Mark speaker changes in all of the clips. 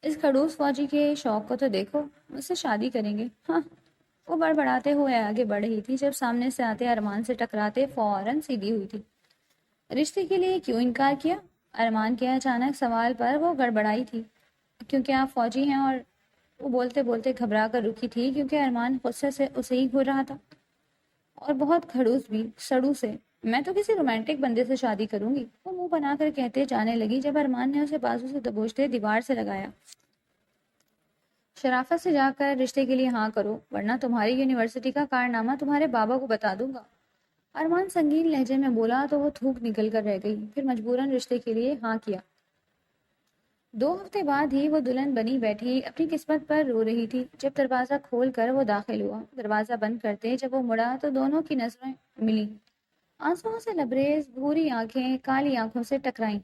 Speaker 1: اس خڑوس فوجی کے شوق کو تو دیکھو، مجھ سے شادی کریں گے ہاں۔ وہ بڑبڑاتے ہوئے آگے بڑھ رہی تھی جب سامنے سے آتے ارمان سے ٹکراتے فوراً سیدھی ہوئی تھی۔ رشتے کے لیے کیوں انکار کیا؟ ارمان کے اچانک سوال پر وہ گڑبڑائی تھی۔ کیونکہ آپ فوجی ہیں، اور وہ بولتے بولتے گھبرا کر رکی تھی کیونکہ ارمان غصے سے اسے ہی گھور رہا تھا، اور بہت کھڑوس بھی، سڑو سے۔ میں تو کسی رومانٹک بندے سے شادی کروں گی، وہ منہ بنا کر کہتے جانے لگی جب ارمان نے اسے بازو سے دبوچتے دیوار سے لگایا۔ شرافت سے جا کر رشتے کے لیے ہاں کرو، ورنہ تمہاری یونیورسٹی کا کارنامہ تمہارے بابا کو بتا دوں گا۔ ارمان سنگین لہجے میں بولا تو وہ تھوک نکل کر رہ گئی، پھر مجبوراً رشتے کے لیے ہاں کیا۔ 2 ہفتے بعد ہی وہ دلہن بنی بیٹھی اپنی قسمت پر رو رہی تھی جب دروازہ کھول کر وہ داخل ہوا۔ دروازہ بند کرتے جب وہ مڑا تو دونوں کی نظریں ملی۔ آنسوؤں سے لبریز بھوری آنکھیں کالی آنکھوں سے ٹکرائیں۔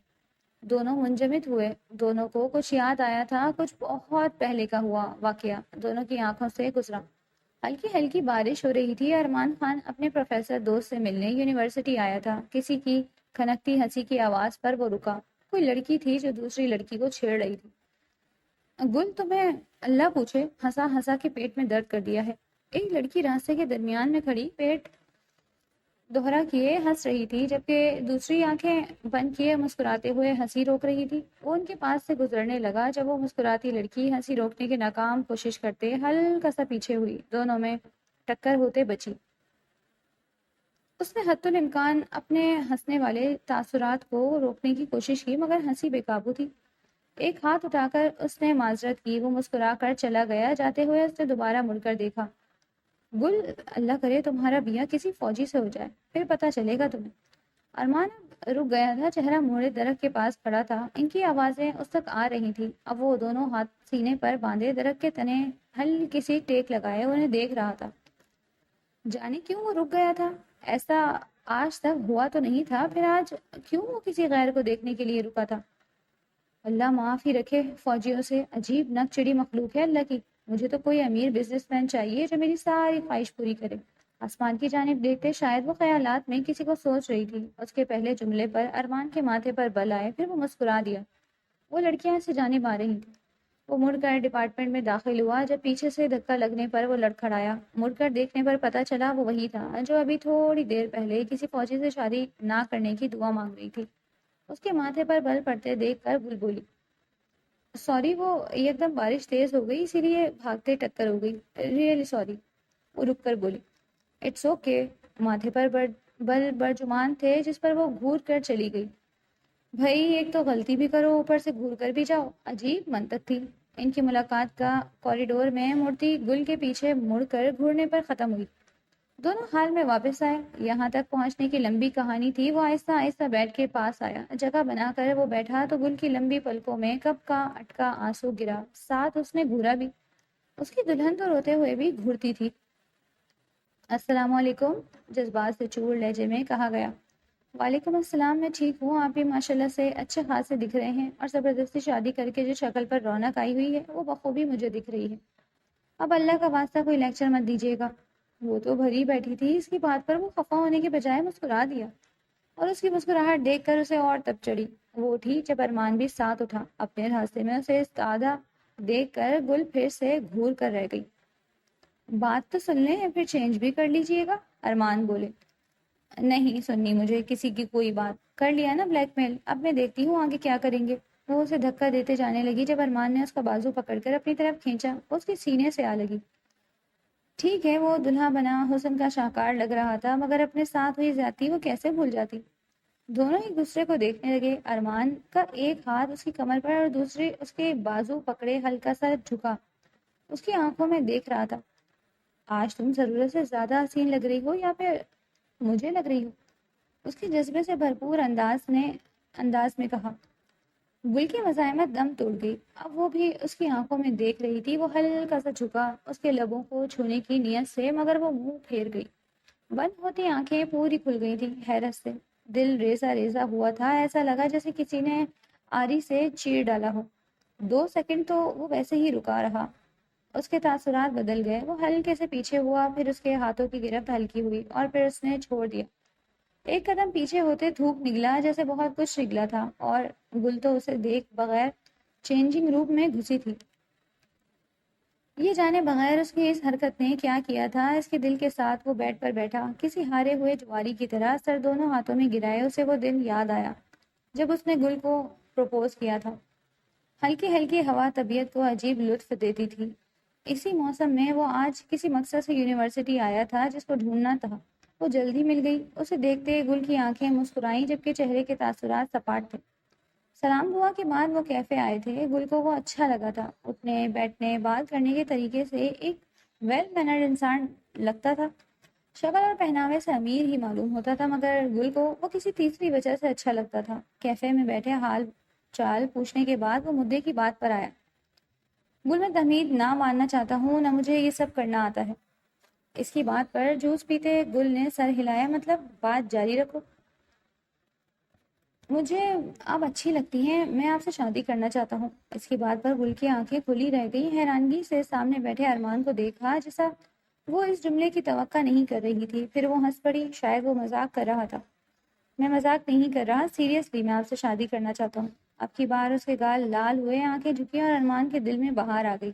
Speaker 1: دونوں منجمد ہوئے، دونوں کو کچھ یاد آیا تھا، کچھ بہت پہلے کا ہوا واقعہ دونوں کی آنکھوں سے گزرا۔ ہلکی ہلکی بارش ہو رہی تھی۔ ارمان خان اپنے پروفیسر دوست سے ملنے یونیورسٹی آیا تھا۔ کسی کی کھنکتی ہنسی کی آواز پر وہ رکا۔ کوئی لڑکی تھی جو دوسری لڑکی کو چھیڑ رہی تھی۔ گل تمہیں اللہ پوچھے، ہنسا ہنسا کے پیٹ میں درد کر دیا ہے۔ ایک لڑکی راستے کے درمیان میں کھڑی پیٹ دوہرا کیے ہنس رہی تھی، جبکہ دوسری آنکھیں بند کیے مسکراتے ہوئے ہنسی روک رہی تھی۔ وہ ان کے پاس سے گزرنے لگا جب وہ مسکراتی لڑکی ہنسی روکنے کی ناکام کوشش کرتے ہلکا سا پیچھے ہوئی۔ دونوں میں ٹکر ہوتے بچی۔ اس نے حتی الامکان اپنے ہنسنے والے تاثرات کو روکنے کی کوشش کی، مگر ہنسی بے قابو تھی۔ ایک ہاتھ اٹھا کر اس نے معذرت کی۔ وہ مسکرا کر چلا گیا۔ جاتے ہوئے اس نے دوبارہ مڑ کر دیکھا۔ گل، اللہ کرے تمہارا بیاہ کسی فوجی سے ہو جائے، پھر پتہ چلے گا تمہیں۔ ارمان رک گیا تھا، چہرہ موڑے درخت کے پاس کھڑا تھا۔ ان کی آوازیں اس تک آ رہی تھی۔ اب وہ دونوں ہاتھ سینے پر باندھے درخت کے تنے ہلکی سی ٹیک لگائے انہیں دیکھ رہا تھا۔ جانے کیوں وہ رک گیا تھا؟ ایسا آج تک ہوا تو نہیں تھا، پھر آج کیوں وہ کسی غیر کو دیکھنے کے لیے رکا تھا؟ اللہ معاف ہی رکھے فوجیوں سے، عجیب نک چڑی مخلوق ہے اللہ کی۔ مجھے تو کوئی امیر بزنس مین چاہیے جو میری ساری خواہش پوری کرے۔ آسمان کی جانب دیکھتے شاید وہ خیالات میں کسی کو سوچ رہی تھی۔ اس کے پہلے جملے پر ارمان کے ماتھے پر بل آئے، پھر وہ مسکرا دیا۔ وہ لڑکیاں اسے جانب آ رہی تھیں۔ وہ مڑ کر ڈپارٹمنٹ میں داخل ہوا۔ جب پیچھے سے دھکا لگنے پر وہ لڑکھڑایا، مڑ کر دیکھنے پر پتہ چلا وہ وہی تھا جو ابھی تھوڑی دیر پہلے کسی فوجی سے شادی نہ کرنے کی دعا مانگ رہی تھی۔ اس کے ماتھے پر بل پڑتے دیکھ کر گل بولی، سوری، وہ ایک دم بارش تیز ہو گئی اسی لیے بھاگتے ٹکر ہو گئی، ریئلی سوری۔ وہ رک کر بولی، اٹس اوکے۔ ماتھے پر بل برجمان تھے جس پر وہ گھور کر چلی گئی۔ بھائی ایک تو غلطی بھی کرو اوپر سے گھور کر بھی جاؤ، عجیب منطق تھی۔ ان کی ملاقات کا کوریڈور میں مڑتی گل کے پیچھے مڑ کر گھورنے پر ختم ہوئی۔ دونوں حال میں واپس آئے۔ یہاں تک پہنچنے کی لمبی کہانی تھی۔ وہ آہستہ آہستہ بیٹھ کے پاس آیا، جگہ بنا کر وہ بیٹھا تو گل کی لمبی پلکوں میں کب کا اٹکا آنسو گرا، ساتھ اس نے گھورا بھی۔ اس کی دلہن تو روتے ہوئے بھی گھورتی تھی۔ السلام علیکم، جذبات سے چور لہجے میں کہا گیا۔ وعلیکم السلام، میں ٹھیک ہوں، آپ بھی ماشاءاللہ سے اچھے خاصے دکھ رہے ہیں، اور زبردستی شادی کر کے جو شکل پر رونق آئی ہوئی ہے وہ بخوبی مجھے دکھ رہی ہے۔ اب اللہ کا واسطہ کوئی لیکچر مت دیجیے گا۔ وہ تو بھری بیٹھی تھی، اس کی بات پر وہ خفا ہونے کے بجائے مسکرا دیا، اور اس کی مسکراہٹ دیکھ کر اسے اور تب چڑھی۔ وہ اٹھی جب ارمان بھی ساتھ اٹھا۔ اپنے راستے میں اسے استادہ دیکھ کر گل پھر سے گھور کر رہ گئی۔ بات تو سن لیں پھر چینج بھی کر لیجیے گا، ارمان بولے۔ نہیں سننی مجھے کسی کی کوئی بات، کر لیا نا بلیک میل، اب میں دیکھتی ہوں آگے کیا کریں گے۔ وہ اسے دھکا دیتے جانے لگی جب ارمان نے اس کا بازو پکڑ کر اپنی طرف کھینچا، اس کے سینے سے آ لگی۔ ٹھیک ہے وہ دلہا بنا حسن کا شاہکار لگ رہا تھا، مگر اپنے ساتھ ہوئی زیادتی وہ کیسے بھول جاتی۔ دونوں ایک دوسرے کو دیکھنے لگے۔ ارمان کا ایک ہاتھ اس کی کمر پر اور دوسرے اس کے بازو پکڑے ہلکا سا جھکا، اس کی آنکھوں میں دیکھ رہا تھا۔ آج تم ضرورت سے زیادہ حسین لگ رہی ہو، یا پھر مجھے لگ رہی ہو؟ اس کے جذبے سے بھرپور انداز میں کہا۔ گل کی مزاحمت دم توڑ گئی۔ اب وہ بھی اس کی آنکھوں میں دیکھ رہی تھی۔ وہ ہلکا سا جھکا اس کے لبوں کو چھونے کی نیت سے، مگر وہ منہ پھیر گئی۔ بند ہوتی آنکھیں پوری کھل گئی تھی حیرت سے۔ دل ریزہ ریزہ ہوا تھا، ایسا لگا جیسے کسی نے آری سے چیر ڈالا ہو۔ 2 سیکنڈ تو وہ ویسے ہی رکا رہا۔ اس کے تاثرات بدل گئے۔ وہ ہلکے سے پیچھے ہوا، پھر اس کے ہاتھوں کی گرفت ہلکی ہوئی، اور پھر اس نے چھوڑ دیا۔ ایک قدم پیچھے ہوتے تھوک نگلا جیسے بہت کچھ نگلا تھا، اور گل تو اسے دیکھ بغیر چینجنگ روم میں گھسی تھی۔ یہ جانے بغیر اس کی اس حرکت نے کیا کیا تھا اس کے دل کے ساتھ۔ وہ بیڈ پر بیٹھا کسی ہارے ہوئے جواری کی طرح، سر دونوں ہاتھوں میں گرائے۔ اسے وہ دن یاد آیا جب اس نے گل کو پروپوز کیا تھا۔ ہلکی ہلکی ہوا طبیعت کو عجیب لطف دیتی تھی۔ اسی موسم میں وہ آج کسی مقصد سے یونیورسٹی آیا تھا جس کو ڈھونڈنا تھا۔ وہ جلدی مل گئی۔ اسے دیکھتے گل کی آنکھیں مسکرائیں جبکہ چہرے کے تاثرات سپاٹ تھے۔ سلام دعا کے بعد وہ کیفے آئے تھے۔ گل کو وہ اچھا لگا تھا۔ اٹھنے بیٹھنے بات کرنے کے طریقے سے ایک ویل مینرڈ انسان لگتا تھا۔ شکل اور پہناوے سے امیر ہی معلوم ہوتا تھا، مگر گل کو وہ کسی تیسری وجہ سے اچھا لگتا تھا۔ کیفے میں بیٹھے حال چال پوچھنے کے بعد وہ مدعے کی بات پر آیا۔ گل، میں تحمید نہ ماننا چاہتا ہوں، نہ مجھے یہ سب کرنا آتا ہے۔ اس کی بات پر جوس پیتے گل نے سر ہلایا۔ مطلب بات جاری رکھو۔ مجھے آپ اچھی لگتی ہیں، میں آپ سے شادی کرنا چاہتا ہوں۔ اس کی بات پر گل کی آنکھیں کھلی رہ گئی۔ حیرانگی سے سامنے بیٹھے ارمان کو دیکھا جیسا وہ اس جملے کی توقع نہیں کر رہی تھی۔ پھر وہ ہنس پڑی۔ شاید وہ مذاق کر رہا تھا۔ میں مذاق نہیں کر رہا، سیریسلی میں آپ سے شادی کرنا چاہتا ہوں۔ اب کی بار اس کے گال لال ہوئے، آنکھیں جھکی اور ارمان کے دل میں بہار آ گئی۔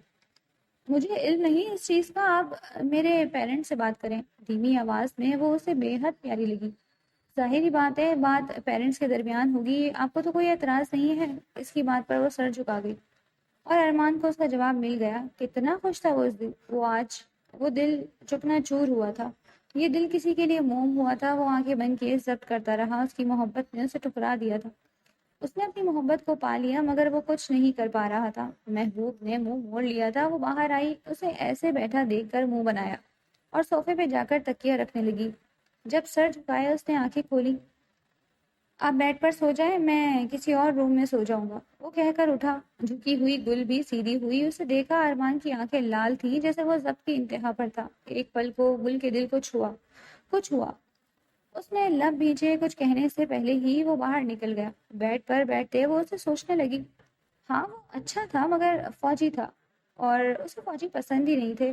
Speaker 1: مجھے علم نہیں اس چیز کا، آپ میرے پیرنٹس سے بات کریں۔ دھیمی آواز میں وہ اسے بے حد پیاری لگی۔ ظاہری بات ہے بات پیرنٹس کے درمیان ہوگی، آپ کو تو کوئی اعتراض نہیں ہے؟ اس کی بات پر وہ سر جھکا گئی اور ارمان کو اس کا جواب مل گیا۔ کتنا خوش تھا وہ اس دل، وہ آج وہ دل چکنا چور ہوا تھا۔ یہ دل کسی کے لیے موم ہوا تھا۔ وہ آنکھیں بند کیے ضبط کرتا رہا۔ اس کی محبت نے اسے ٹھکرا دیا تھا۔ اس نے اپنی محبت کو پا لیا مگر وہ کچھ نہیں کر پا رہا تھا۔ محبوب نے منہ موڑ لیا تھا۔ وہ باہر آئی، اسے ایسے بیٹھا دیکھ کر منہ بنایا اور صوفے پہ جا کر تکیہ رکھنے لگی۔ جب سر جھکایا اس نے آنکھیں کھولی۔ آپ بیڈ پر سو جائیں، میں کسی اور روم میں سو جاؤں گا، وہ کہہ کر اٹھا۔ جھکی ہوئی گل بھی سیدھی ہوئی۔ اسے دیکھا ارمان کی آنکھیں لال تھی جیسے وہ ضبط کی انتہا پر تھا۔ ایک پل کو گل کے دل کو چھوا، کچھ ہوا۔ اس نے لب بھیجے کچھ کہنے سے پہلے ہی وہ باہر نکل گیا۔ بیڈ پر بیٹھتے وہ اسے سوچنے لگی۔ ہاں وہ اچھا تھا مگر فوجی تھا اور اسے فوجی پسند ہی نہیں تھے۔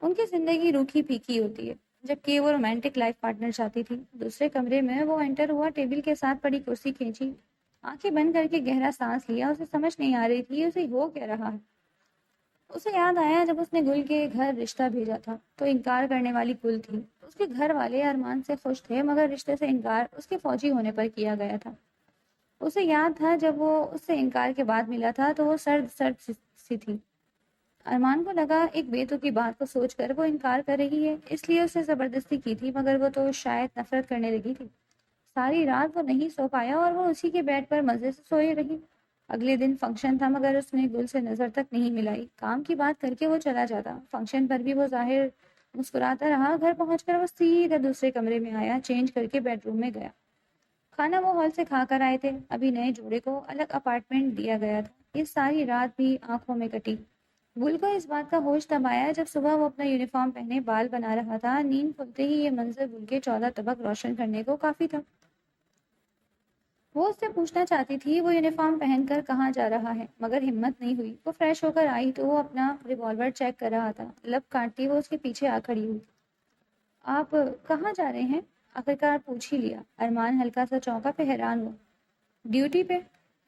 Speaker 1: ان کی زندگی روکھی پھیکی ہوتی ہے، جبکہ وہ رومانٹک لائف پارٹنر چاہتی تھی۔ دوسرے کمرے میں وہ انٹر ہوا، ٹیبل کے ساتھ پڑی کرسی کھینچی، آنکھیں بند کر کے گہرا سانس لیا۔ اسے سمجھ نہیں آ رہی تھی اسے ہو کیا رہا ہے۔ اسے یاد آیا جب اس نے گل کے گھر رشتہ بھیجا تھا تو انکار کرنے والی گل تھی۔ اس کے گھر والے ارمان سے خوش تھے مگر رشتے سے انکار اس کے فوجی ہونے پر کیا گیا تھا۔ اسے یاد تھا جب وہ اس سے انکار کے بعد ملا تھا تو وہ سرد سرد سی تھی۔ ارمان کو لگا ایک بے تکی بات کو سوچ کر وہ انکار کر رہی ہے، اس لیے اسے زبردستی کی تھی، مگر وہ تو شاید نفرت کرنے لگی تھی۔ ساری رات وہ نہیں سو پایا اور وہ اسی کے بیڈ پر مزے سے سوئی رہی۔ اگلے دن فنکشن تھا مگر اس نے گل سے نظر تک نہیں ملائی۔ کام کی بات کر کے وہ چلا جاتا۔ فنکشن پر بھی وہ ظاہر مسکراتا رہا۔ گھر پہنچ کر وہ سیدھا دوسرے کمرے میں آیا، چینج کر کے بیڈ روم میں گیا۔ کھانا وہ ہال سے کھا کر آئے تھے، ابھی نئے جوڑے کو الگ اپارٹمنٹ دیا گیا تھا۔ یہ ساری رات بھی آنکھوں میں کٹی۔ گل کو اس بات کا ہوش تب آیا جب صبح وہ اپنا یونیفارم پہنے بال بنا رہا تھا۔ نیند کھلتے ہی یہ منظر گل کے 14 طبق روشن کرنے کو کافی تھا۔ وہ اس سے پوچھنا چاہتی تھی وہ یونیفارم پہن کر کہاں جا رہا ہے، مگر ہمت نہیں ہوئی۔ وہ فریش ہو کر آئی تو وہ اپنا ریوالور چیک کر رہا تھا۔ لب کاٹتی وہ اس کے پیچھے آ کھڑی ہوئی۔ آپ کہاں جا رہے ہیں؟ آخرکار پوچھ ہی لیا۔ ارمان ہلکا سا چونکا، پہ حیران ہوا۔ ڈیوٹی پہ،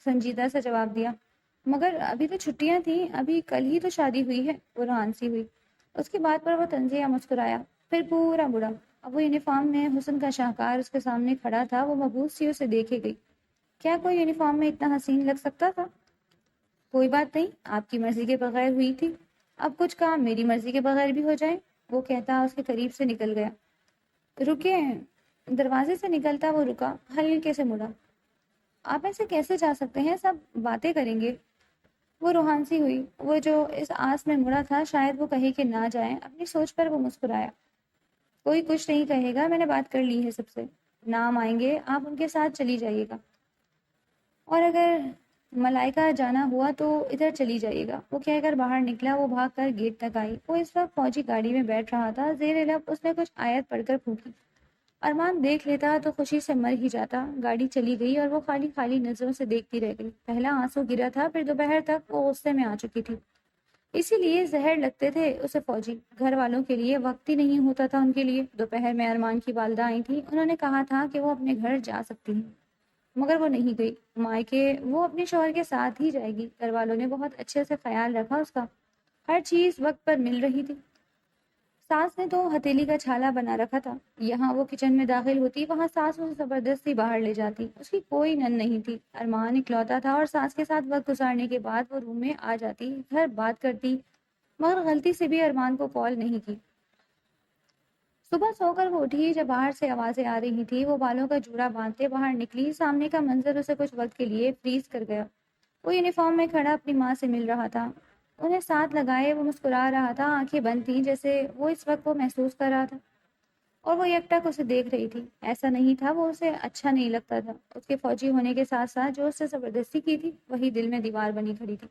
Speaker 1: سنجیدہ سا جواب دیا۔ مگر ابھی تو چھٹیاں تھیں، ابھی کل ہی تو شادی ہوئی ہے، وہ روحان سی ہوئی۔ اس کی بات پر وہ طنزیہ مسکرایا، پھر پورا بڑا۔ اب وہ یونیفارم میں حسن کا شاہکار اس کے سامنے کھڑا تھا۔ وہ مبہوت سی اسے دیکھے گئی۔ کیا کوئی یونیفارم میں اتنا حسین لگ سکتا تھا؟ کوئی بات نہیں، آپ کی مرضی کے بغیر ہوئی تھی، اب کچھ کام میری مرضی کے بغیر بھی ہو جائے، وہ کہتا اس کے قریب سے نکل گیا۔ رکے، دروازے سے نکلتا وہ رکا، ہلکے سے مڑا۔ آپ ایسے کیسے جا سکتے ہیں، سب باتیں کریں گے۔ وہ روحان سی ہوئی۔ وہ جو اس آس میں مڑا تھا شاید وہ کہے کہ نہ جائیں۔ اپنی سوچ پر وہ مسکرایا۔ کوئی کچھ نہیں کہے گا، میں نے بات کر لی ہے سب سے، نام آئیں گے، آپ ان کے ساتھ چلی جائیے گا، اور اگر ملائکہ جانا ہوا تو ادھر چلی جائیے گا، وہ کہہ کر باہر نکلا۔ وہ بھاگ کر گیٹ تک آئی۔ وہ اس وقت فوجی گاڑی میں بیٹھ رہا تھا۔ زیر لب اس نے کچھ آیت پڑھ کر پھونکی۔ ارمان دیکھ لیتا تو خوشی سے مر ہی جاتا۔ گاڑی چلی گئی اور وہ خالی خالی نظروں سے دیکھتی رہ گئی۔ پہلا آنسو گرا تھا، پھر دوپہر تک وہ غصے میں آ چکی تھی۔ اسی لیے زہر لگتے تھے اسے فوجی، گھر والوں کے لیے وقت ہی نہیں ہوتا تھا ان کے لیے۔ دوپہر میں ارمان کی والدہ آئی تھی، انہوں نے کہا تھا کہ وہ اپنے گھر جا سکتی ہیں۔ مگر وہ نہیں گئی مائکے، وہ اپنے شوہر کے ساتھ ہی جائے گی۔ گھر والوں نے بہت اچھے سے خیال رکھا اس کا، ہر چیز وقت پر مل رہی تھی۔ ساس نے تو ہتھیلی کا چھالا بنا رکھا تھا، یہاں وہ کچن میں داخل ہوتی وہاں ساس اسے زبردستی باہر لے جاتی۔ اس کی کوئی نن نہیں تھی، ارمان اکلوتا تھا، اور ساس کے ساتھ وقت گزارنے کے بعد وہ روم میں آ جاتی، گھر بات کرتی، مگر غلطی سے بھی ارمان کو کال نہیں کی۔ صبح سو کر وہ اٹھی، جب باہر سے آوازیں آ رہی تھی وہ بالوں کا جوڑا باندھتے باہر نکلی۔ سامنے کا منظر اسے کچھ وقت کے لیے فریز کر گیا۔ وہ یونیفارم میں کھڑا اپنی ماں سے مل رہا تھا، انہیں ساتھ لگائے وہ مسکرا رہا تھا، آنکھیں بند تھیں جیسے وہ اس وقت وہ محسوس کر رہا تھا، اور وہ یک ٹک اسے دیکھ رہی تھی۔ ایسا نہیں تھا وہ اسے اچھا نہیں لگتا تھا، اس کے فوجی ہونے کے ساتھ ساتھ جو اس سے زبردستی کی تھی وہی دل میں دیوار بنی کھڑی تھی۔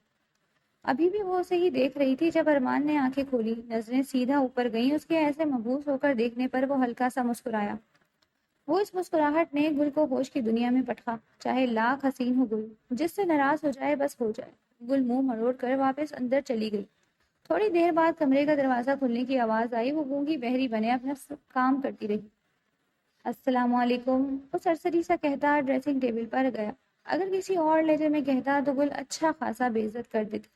Speaker 1: ابھی بھی وہ اسے ہی دیکھ رہی تھی جب ارمان نے آنکھیں کھولی، نظریں سیدھا اوپر گئیں، اس کے ایسے مبہوت ہو کر دیکھنے پر وہ ہلکا سا مسکرایا۔ وہ اس مسکراہٹ نے گل کو ہوش کی دنیا میں پٹکا، چاہے لاکھ حسین ہو گل، جس سے ناراض ہو جائے بس ہو جائے۔ گل منہ مروڑ کر واپس اندر چلی گئی۔ تھوڑی دیر بعد کمرے کا دروازہ کھلنے کی آواز آئی، وہ گونگی بہری بنے اپنا کام کرتی رہی۔ السلام علیکم، وہ سرسری سا کہتا ڈریسنگ ٹیبل پر گیا۔ اگر کسی اور لہجے میں کہتا تو گل اچھا خاصا بے عزت کر دیتی،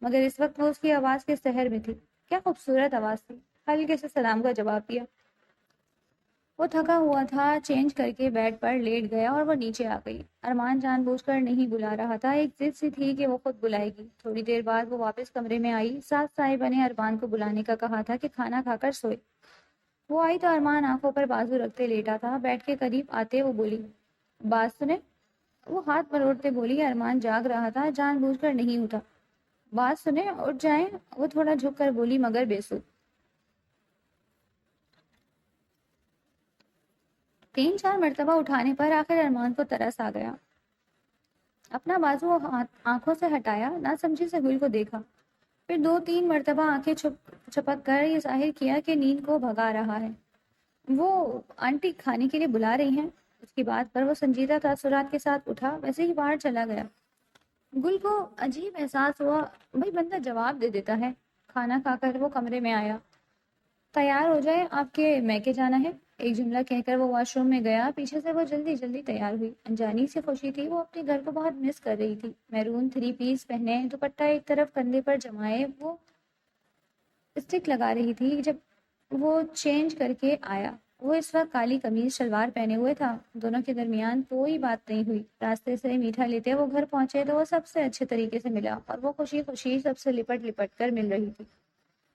Speaker 1: مگر اس وقت وہ اس کی آواز کے سحر میں تھی۔ کیا خوبصورت آواز تھی! ہلکے سے سلام کا جواب دیا۔ وہ تھکا ہوا تھا، چینج کر کے بیڈ پر لیٹ گیا اور وہ نیچے آ گئی۔ ارمان جان بوجھ کر نہیں بلا رہا تھا، ایک ضد سی تھی کہ وہ خود بلائے گی۔ تھوڑی دیر بعد وہ واپس کمرے میں آئی۔ ساتھ صاحبہ نے ارمان کو بلانے کا کہا تھا کہ کھانا کھا کر سوئے۔ وہ آئی تو ارمان آنکھوں پر بازو رکھتے لیٹا تھا۔ بیڈ کے قریب آتے وہ بولی، بات سنیں؟ وہ ہاتھ مروڑتے بولی۔ ارمان جاگ رہا تھا، جان بوجھ کر نہیں اٹھا۔ بات سنیں، اٹھ جائیں، وہ تھوڑا جھک کر بولی مگر بے سود۔ 3 4 مرتبہ اٹھانے پر آخر ارمان کو ترس آ گیا۔ اپنا بازو آنکھوں سے ہٹایا، نہ سمجھی سے گل کو دیکھا، پھر 2 3 مرتبہ آنکھیں چھپک کر یہ ظاہر کیا کہ نیند کو بھگا رہا ہے۔ وہ آنٹی کھانے کے لیے بلا رہی ہیں۔ اس کی بات پر وہ سنجیدہ تاثرات کے ساتھ اٹھا، ویسے ہی باہر چلا گیا۔ گل کو عجیب احساس ہوا، بھائی بندہ جواب دے دیتا ہے۔ کھانا کھا کر وہ کمرے میں آیا۔ تیار ہو جائے، آپ کے میکے جانا ہے، ایک جملہ کہہ کر وہ واش روم میں گیا۔ پیچھے سے وہ جلدی جلدی تیار ہوئی، انجانی سی خوشی تھی، وہ اپنے گھر کو بہت مس کر رہی تھی۔ میرون 3 پیس پہنے، دوپٹہ ایک طرف کندھے پر جمائے، وہ اسٹک لگا رہی تھی جب وہ چینج کر کے آیا۔ وہ اس وقت کالی قمیض شلوار پہنے ہوئے تھا، دونوں کے درمیان کوئی بات نہیں ہوئی۔ راستے سے میٹھا لیتے وہ گھر پہنچے تو وہ سب سے اچھے طریقے سے ملا، اور وہ خوشی خوشی سب سے لپٹ لپٹ کر مل رہی تھی۔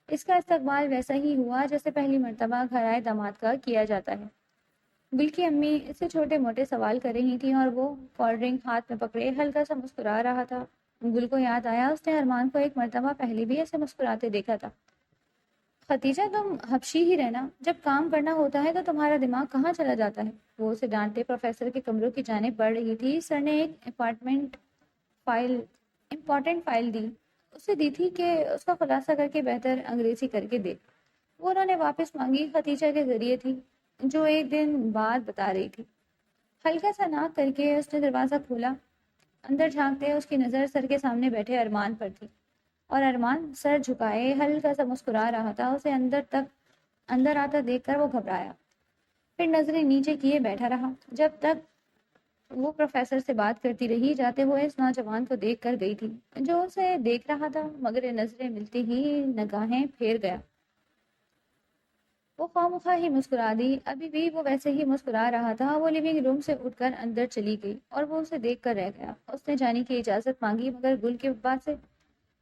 Speaker 1: اس کا استقبال ویسا ہی ہوا جیسے پہلی مرتبہ گھر آئے داماد کا کیا جاتا ہے۔ گل کی امی اس سے چھوٹے موٹے سوال کر رہی تھیں اور وہ کولڈ ڈرنک ہاتھ میں پکڑے ہلکا سا مسکرا رہا تھا۔ گل کو یاد آیا اس نے ارمان کو ایک مرتبہ پہلے بھی ایسے مسکراتے دیکھا تھا۔ ختیجہ، تم حبشی ہی رہنا، جب کام کرنا ہوتا ہے تو تمہارا دماغ کہاں چلا جاتا ہے؟ وہ اسے ڈانٹتے پروفیسر کے کمروں کی جانب بڑھ رہی تھی۔ سر نے ایک امپورٹنٹ فائل اسے دی تھی کہ اس کا خلاصہ کر کے بہتر انگریزی کر کے دے۔ وہ انہوں نے واپس مانگی، ختیجہ کے ذریعے تھی، جو ایک دن بعد بتا رہی تھی۔ ہلکا سا ناک کر کے اس نے دروازہ کھولا۔ اندر جھانکتے اس کی نظر سر کے سامنے بیٹھے ارمان پر تھی، اور ارمان سر جھکائے ہلکا سا مسکرا رہا تھا۔ اسے اندر آتا دیکھ کر وہ گھبرایا، پھر نظریں نیچے کیے بیٹھا رہا جب تک وہ پروفیسر سے بات کرتی رہی۔ جاتے ہوئے اس نوجوان کو دیکھ کر گئی تھی جو اسے دیکھ رہا تھا، مگر نظریں ملتی ہی نگاہیں پھیر گیا۔ وہ خواہ ہی مسکرا دی، ابھی بھی وہ ویسے ہی مسکرا رہا تھا۔ وہ لیونگ روم سے اٹھ کر اندر چلی گئی اور وہ اسے دیکھ کر رہ گیا۔ اس نے جانے کی اجازت مانگی مگر گل کے ابا سے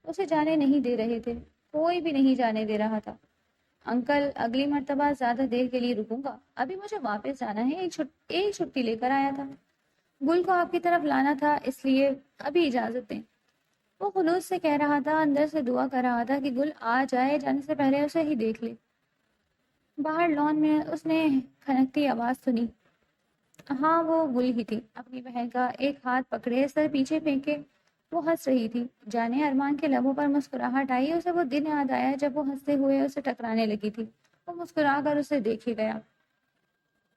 Speaker 1: اسے جانے نہیں دے رہے تھے، کوئی بھی نہیں جانے دے رہا تھا۔ انکل، اگلی مرتبہ زیادہ دیر کے لیے رکوں گا، ابھی مجھے واپس جانا ہے، ایک چھٹی لے کر آیا تھا، گل کو آپ کی طرف لانا تھا، اس لیے ابھی اجازت دیں۔ وہ خلوص سے کہہ رہا تھا، اندر سے دعا کر رہا تھا کہ گل آ جائے، جانے سے پہلے اسے ہی دیکھ لے۔ باہر لان میں اس نے کھنکتی آواز سنی۔ ہاں، وہ گل ہی تھی، اپنی بہن کا ایک ہاتھ پکڑے سر پیچھے پھینکے وہ ہنس رہی تھی۔ جانے ارمان کے لبوں پر مسکراہٹ آئی، اسے وہ دن یاد آیا جب وہ ہنستے ہوئے اسے ٹکرانے لگی تھی۔ وہ مسکرا کر اسے دیکھے گیا۔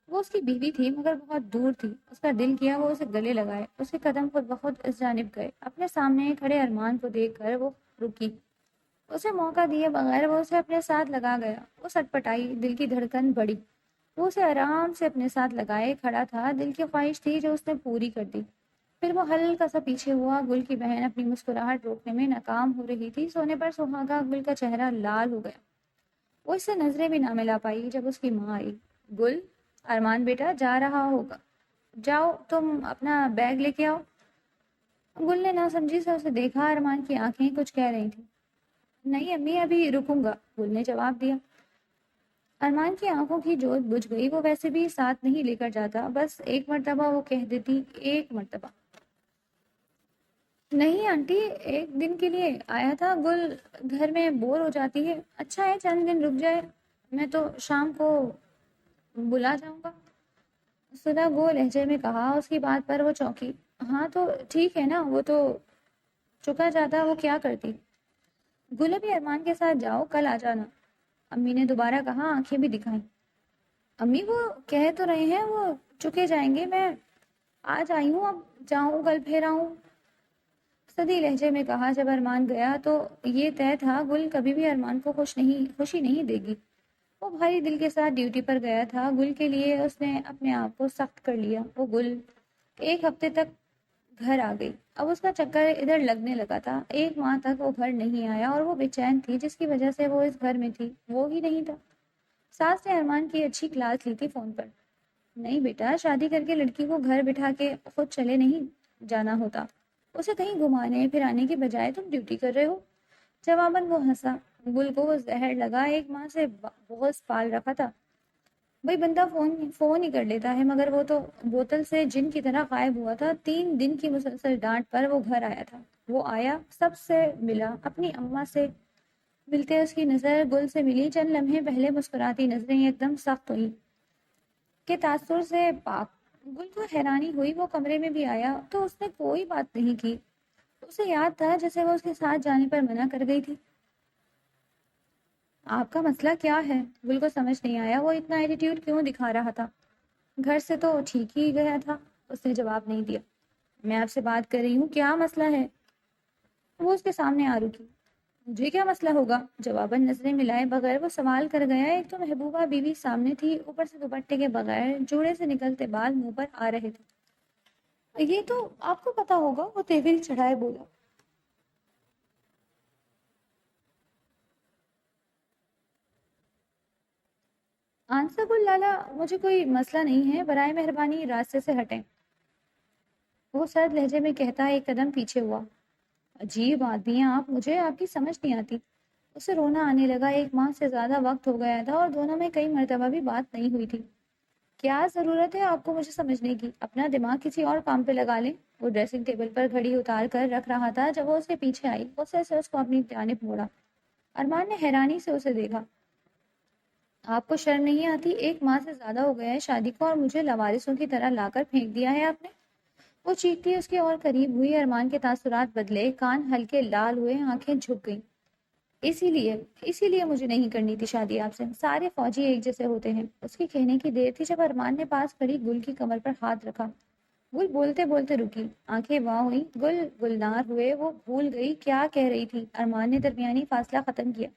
Speaker 1: وہ اس کی بیوی تھی مگر بہت دور تھی۔ اس کا دل کیا وہ اسے گلے لگائے۔ اس کے قدم خود بخود اس جانب گئے۔ اپنے سامنے کھڑے ارمان کو دیکھ کر وہ رکی۔ اسے موقع دیے بغیر وہ اسے اپنے ساتھ لگا گیا۔ وہ سٹ پٹائی، دل کی دھڑکن بڑھی۔ وہ اسے آرام سے اپنے ساتھ لگائے کھڑا تھا، دل کی خواہش تھی جو اس نے پوری کر دی۔ پھر وہ ہلکا سا پیچھے ہوا، گل کی بہن اپنی مسکراہٹ روکنے میں ناکام ہو رہی تھی۔ سونے پر سہاگا گل کا چہرہ لال ہو گیا، وہ اس سے نظریں بھی نہ ملا پائی جب اس کی ماں آئی۔ گل، ارمان بیٹا جا رہا ہوگا، جاؤ تم اپنا بیگ لے کے آؤ۔ گل نے نہ سمجھی سے اسے دیکھا، ارمان کی آنکھیں کچھ کہہ رہی تھیں۔ نہیں امی، ابھی رکوں گا، گل نے جواب دیا۔ ارمان کی آنکھوں کی جوت بجھ گئی، وہ ویسے بھی ساتھ نہیں لے کر جاتا، بس ایک مرتبہ وہ کہہ دیتی، ایک مرتبہ۔ نہیں آنٹی، ایک دن کے لیے آیا تھا، گل گھر میں بور ہو جاتی ہے، اچھا ہے چند دن رک جائے، میں تو شام کو بلا جاؤں گا۔ سدا گو لہجے میں کہا، اس کی بات پر وہ چونکی۔ ہاں تو ٹھیک ہے نا، وہ تو چکا جاتا، وہ کیا کرتی۔ گل ابھی ارمان کے ساتھ جاؤ، کل آ جانا، امی نے دوبارہ کہا، آنکھیں بھی دکھائیں۔ امی وہ کہہ تو رہے ہیں وہ چکے جائیں گے، میں آج آئی ہوں، اب جاؤں کل پھر آؤں، سدی لہجے میں کہا۔ جب ارمان گیا تو یہ طے تھا گل کبھی بھی ارمان کو خوشی نہیں دے گی۔ وہ بھاری دل کے ساتھ ڈیوٹی پر گیا تھا، گل کے لیے اس نے اپنے آپ کو سخت کر لیا۔ وہ گل ایک ہفتے تک گھر آ گئی، اب اس کا چکر ادھر لگنے لگا تھا۔ ایک ماہ تک وہ گھر نہیں آیا اور وہ بے چین تھی، جس کی وجہ سے وہ اس گھر میں تھی وہ ہی نہیں تھا۔ ساس نے ارمان کی اچھی کلاس لی تھی فون پر۔ نہیں بیٹا، شادی کر کے لڑکی کو گھر بٹھا کے خود چلے نہیں جانا ہوتا، اسے کہیں گھمانے پھرانے کی بجائے تم ڈیوٹی کر رہے ہو۔ جواباً وہ ہنسا۔ گل کو وہ زہر لگا، ایک ماہ سے بغض پال رکھا تھا، بھئی بندہ فون ہی کر لیتا ہے، مگر وہ تو بوتل سے جن کی طرح غائب ہوا تھا۔ 3 دن کی مسلسل ڈانٹ پر وہ گھر آیا تھا۔ وہ آیا، سب سے ملا، اپنی اماں سے ملتے اس کی نظر گل سے ملی، چند لمحے پہلے مسکراتی نظریں ایک دم سخت ہوئی کہ تاثر سے پاک۔ گل کو حیرانی ہوئی، وہ کمرے میں بھی آیا تو اس نے کوئی بات نہیں کی، اسے یاد تھا جیسے وہ اس کے ساتھ جانے پر منع کر گئی تھی۔ آپ کا مسئلہ کیا ہے؟ گل کو سمجھ نہیں آیا وہ اتنا ایٹیٹیوڈ کیوں دکھا رہا تھا۔ گھر سے تو ٹھیک ہی گیا تھا، اس نے جواب نہیں دیا۔ میں آپ سے بات کر رہی ہوں، کیا مسئلہ ہے؟ وہ اس کے سامنے آ رکی۔ مجھے کیا مسئلہ ہوگا؟ جواباً نظریں ملائے بغیر وہ سوال کر گیا۔ ایک تو محبوبہ بیوی سامنے تھی، اوپر سے دوپٹے کے بغیر جوڑے سے نکلتے بال منہ پر آ رہے تھے۔ یہ تو آپ کو پتا ہوگا، وہ تیول چڑھائے بولا۔ آنسر گل لالا، مجھے کوئی مسئلہ نہیں ہے، برائے مہربانی راستے سے ہٹیں، وہ سرد لہجے میں کہتا ایک قدم پیچھے ہوا۔ عجیب آدمی ہیں آپ، مجھے آپ کی سمجھ نہیں آتی۔ اسے رونا آنے لگا، ایک ماہ سے زیادہ وقت ہو گیا تھا اور دونوں میں کئی مرتبہ بھی بات نہیں ہوئی تھی۔ کیا ضرورت ہے آپ کو مجھے سمجھنے کی؟ اپنا دماغ کسی اور کام پہ لگا لیں۔ وہ ڈریسنگ ٹیبل پر گھڑی اتار کر رکھ رہا تھا جب وہ اس کے پیچھے آئی، غصے سے اس کو اپنی جانب موڑا۔ ارمان نے حیرانی سے اسے دیکھا۔ آپ کو شرم نہیں آتی؟ 1 ماہ سے زیادہ ہو گیا ہے شادی کو اور مجھے لاوارثوں کی طرح لا کر پھینک دیا ہے آپ نے۔ وہ چیختی اس کے اور قریب ہوئی، ارمان کے تاثرات بدلے، کان ہلکے لال ہوئے، آنکھیں جھک گئیں۔ اسی لیے مجھے نہیں کرنی تھی شادی آپ سے، سارے فوجی ایک جیسے ہوتے ہیں۔ اس کی کہنے کی دیر تھی جب ارمان نے پاس کھڑی گل کی کمر پر ہاتھ رکھا۔ گل بولتے بولتے رکی، آنکھیں واں ہوئی، گلنار ہوئے، وہ بھول گئی کیا کہہ رہی تھی۔ ارمان نے درمیانی فاصلہ ختم کیا،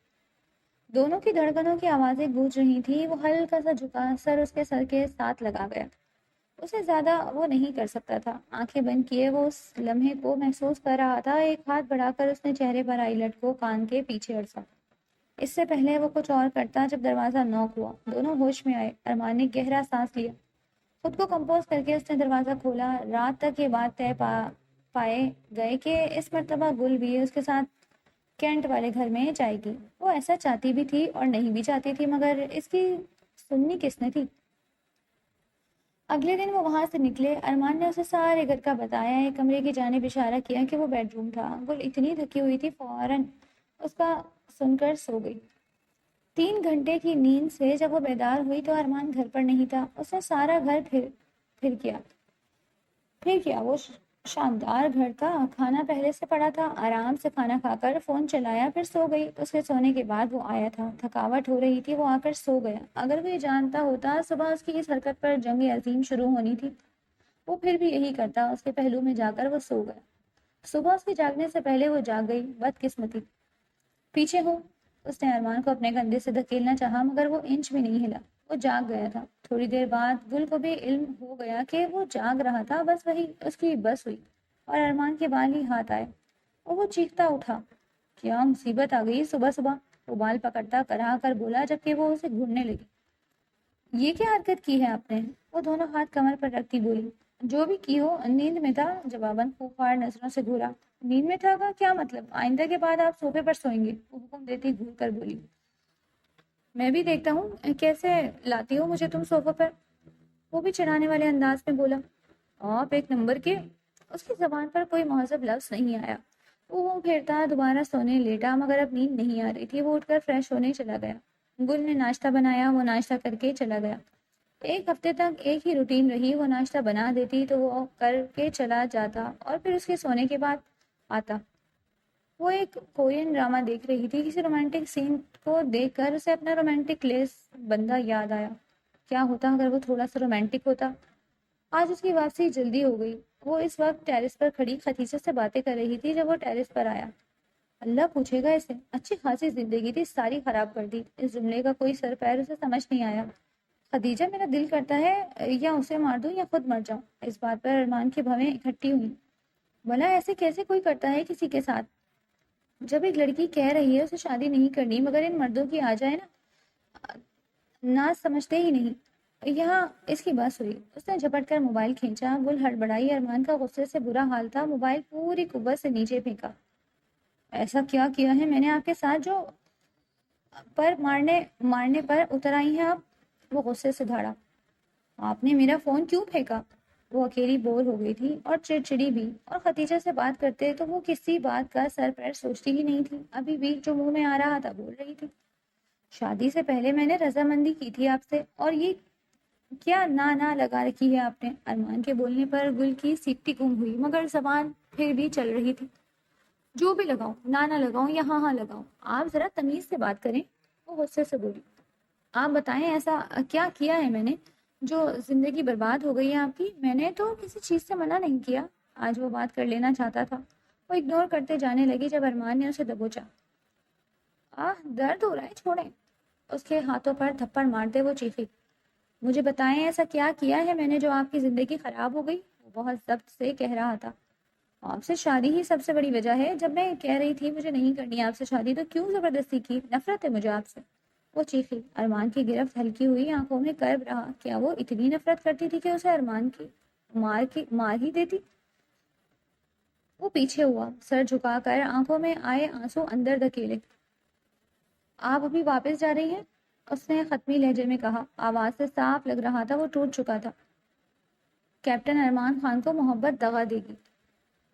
Speaker 1: دونوں کی دھڑکنوں کی آوازیں گونج رہی تھی۔ وہ ہلکا سا جھکا، سر اس کے سر کے ساتھ لگا گیا، اسے زیادہ وہ نہیں کر سکتا تھا۔ آنکھیں بند کیے وہ اس لمحے کو محسوس کر رہا تھا۔ ایک ہاتھ بڑھا کر اس نے چہرے پر آئی لٹ کو کان کے پیچھے اڑسا۔ اس سے پہلے وہ کچھ اور کرتا جب دروازہ نوک ہوا، دونوں ہوش میں آئے۔ ارمان نے گہرا سانس لیا، خود کو کمپوز کر کے اس نے دروازہ کھولا۔ رات تک یہ بات طے پائے گئے کہ اس مرتبہ گل بھی اس کے ساتھ کینٹ والے گھر میں جائے گی۔ وہ ایسا چاہتی بھی تھی اور نہیں بھی چاہتی تھی، مگر اس کی سننی کس نے تھی؟ اگلے دن وہ وہاں سے نکلے، ارمان نے اسے سارے گھر کا بتایا، ایک کمرے کی جانب اشارہ کیا کہ وہ بیڈ روم تھا۔ گل اتنی تھکی ہوئی تھی، فوراً اس کا سن کر سو گئی۔ 3 گھنٹے کی نیند سے جب وہ بیدار ہوئی تو ارمان گھر پر نہیں تھا۔ اس نے سارا گھر پھر کیا وہ شاندار گھر تھا، کھانا پہلے سے پڑا تھا، آرام سے کھانا کھا کر فون چلایا، پھر سو گئی۔ اس کے سونے کے بعد وہ آیا تھا، تھکاوٹ ہو رہی تھی، وہ آ کر سو گیا۔ اگر وہ یہ جانتا ہوتا صبح اس کی اس حرکت پر جنگ عظیم شروع ہونی تھی، وہ پھر بھی یہی کرتا، اس کے پہلو میں جا کر وہ سو گیا۔ صبح اس کے جاگنے سے پہلے وہ جاگ گئی، بدقسمتی۔ پیچھے ہو، اس نے ارمان کو اپنے کندھے سے دھکیلنا چاہا مگر وہ انچ بھی نہیں ہلا۔ وہ جاگ گیا تھا۔ تھوڑی دیر بعد گل کو بھی علم ہو گیا کہ وہ جاگ رہا تھا، بس وہی اس کی بس ہوئی اور ارمان کے بال ہی ہاتھ آئے اور وہ چیختا اٹھا، کیا مصیبت آ گئی صبح صبح؟ وہ بال پکڑتا کرا کر بولا جبکہ وہ اسے گھورنے لگی۔ یہ کیا حرکت کی ہے آپ نے؟ وہ دونوں ہاتھ کمر پر رکھتی بولی۔ جو بھی کی ہو، نیند میں تھا، جواباً خوفار نظروں سے گھورا۔ نیند میں تھا کا کیا مطلب؟ آئندہ کے بعد آپ صوفے پر سوئیں گے، وہ حکم دیتی گھور کر بولی۔ میں بھی دیکھتا ہوں کیسے لاتی ہو مجھے تم صوفے پر، وہ بھی چڑھانے والے انداز میں بولا۔ آپ ایک نمبر کے۔ اس کی زبان پر کوئی مہذب لفظ نہیں آیا۔ وہ منہ پھیرتا دوبارہ سونے لیٹا، مگر اب نیند نہیں آ رہی تھی۔ وہ اٹھ کر فریش ہونے چلا گیا۔ گل نے ناشتہ بنایا، وہ ناشتہ کر کے چلا گیا۔ ایک ہفتے تک ایک ہی روٹین رہی، وہ ناشتہ بنا دیتی تو وہ کر کے چلا جاتا اور پھر اس کے سونے کے بعد آتا۔ وہ ایک کورین ڈرامہ دیکھ رہی تھی، کسی رومانٹک سین کو دیکھ کر اسے اپنا رومانٹک لیس بندہ یاد آیا۔ کیا ہوتا اگر وہ تھوڑا سا رومانٹک ہوتا؟ آج اس کی واپسی جلدی ہو گئی۔ وہ اس وقت ٹیرس پر کھڑی خدیجہ سے باتیں کر رہی تھی جب وہ ٹیرس پر آیا۔ اللہ پوچھے گا اسے، اچھی خاصی زندگی تھی، ساری خراب کر دی۔ اس جملے کا کوئی سر پیر اسے سمجھ نہیں آیا۔ خدیجہ، میرا دل کرتا ہے یا اسے مار دوں یا خود مر جاؤں۔ اس بات پر ارمان کی بھویں اکٹھی ہوئیں۔ بھلا ایسے کیسے کوئی کرتا ہے کسی کے ساتھ؟ جب ایک لڑکی کہہ رہی ہے اسے شادی نہیں کرنی، مگر ان مردوں کی آ جائے نا سمجھتے ہی نہیں۔ یہاں اس کی بس ہوئی۔ اس نے جھپٹ کر موبائل کھینچا۔ گل ہڑبڑائی۔ ارمان کا غصے سے برا حال تھا۔ موبائل پوری قوت سے نیچے پھینکا۔ ایسا کیا کیا ہے میں نے آپ کے ساتھ جو پر مارنے پر اتر آئی ہیں آپ؟ وہ غصے سے دھاڑا۔ آپ نے میرا فون کیوں پھینکا؟ وہ اکیلی بور ہو گئی تھی اور چڑچڑی بھی، اور خدیجہ سے بات کرتے تو وہ کسی بات کا سر پیر سوچتی ہی نہیں تھی۔ ابھی بھی جو منہ میں آ رہا تھا بول رہی تھی۔ شادی سے پہلے میں نے رضامندی کی تھی آپ سے، اور یہ کیا نا لگا رکھی ہے آپ نے؟ ارمان کے بولنے پر گل کی سیکھتی گم ہوئی، مگر زبان پھر بھی چل رہی تھی۔ جو بھی لگاؤں، نہ لگاؤں یا ہاں لگاؤں، آپ ذرا تمیز سے بات کریں، وہ غصے سے بولی۔ آپ بتائیں ایسا کیا کیا ہے میں نے جو زندگی برباد ہو گئی ہے آپ کی؟ میں نے تو کسی چیز سے منع نہیں کیا۔ آج وہ بات کر لینا چاہتا تھا۔ وہ اگنور کرتے جانے لگی جب ارمان نے اسے دبوچا۔ درد ہو رہا ہے، چھوڑیں۔ اس کے ہاتھوں پر تھپڑ مارتے وہ چیخی۔ مجھے بتائیں ایسا کیا کیا ہے میں نے جو آپ کی زندگی خراب ہو گئی؟ وہ بہت ضبط سے کہہ رہا تھا۔ آپ سے شادی ہی سب سے بڑی وجہ ہے۔ جب میں کہہ رہی تھی مجھے نہیں کرنی آپ سے شادی، تو کیوں زبردستی کی؟ نفرت ہے مجھے آپ سے، وہ چیخی۔ ارمان کی گرفت ہلکی ہوئی، آنکھوں میں کرب رہا۔ کیا وہ اتنی نفرت کرتی تھی کہ اسے ارمان کی مار ہی دیتی؟ وہ پیچھے ہوا، سر جھکا کر آنکھوں میں آئے آنسو اندر دھکیلے۔ آپ ابھی واپس جا رہی ہیں؟ اس نے ختمی لہجے میں کہا۔ آواز سے صاف لگ رہا تھا وہ ٹوٹ چکا تھا۔ کیپٹن ارمان خان کو محبت دغا دے گی۔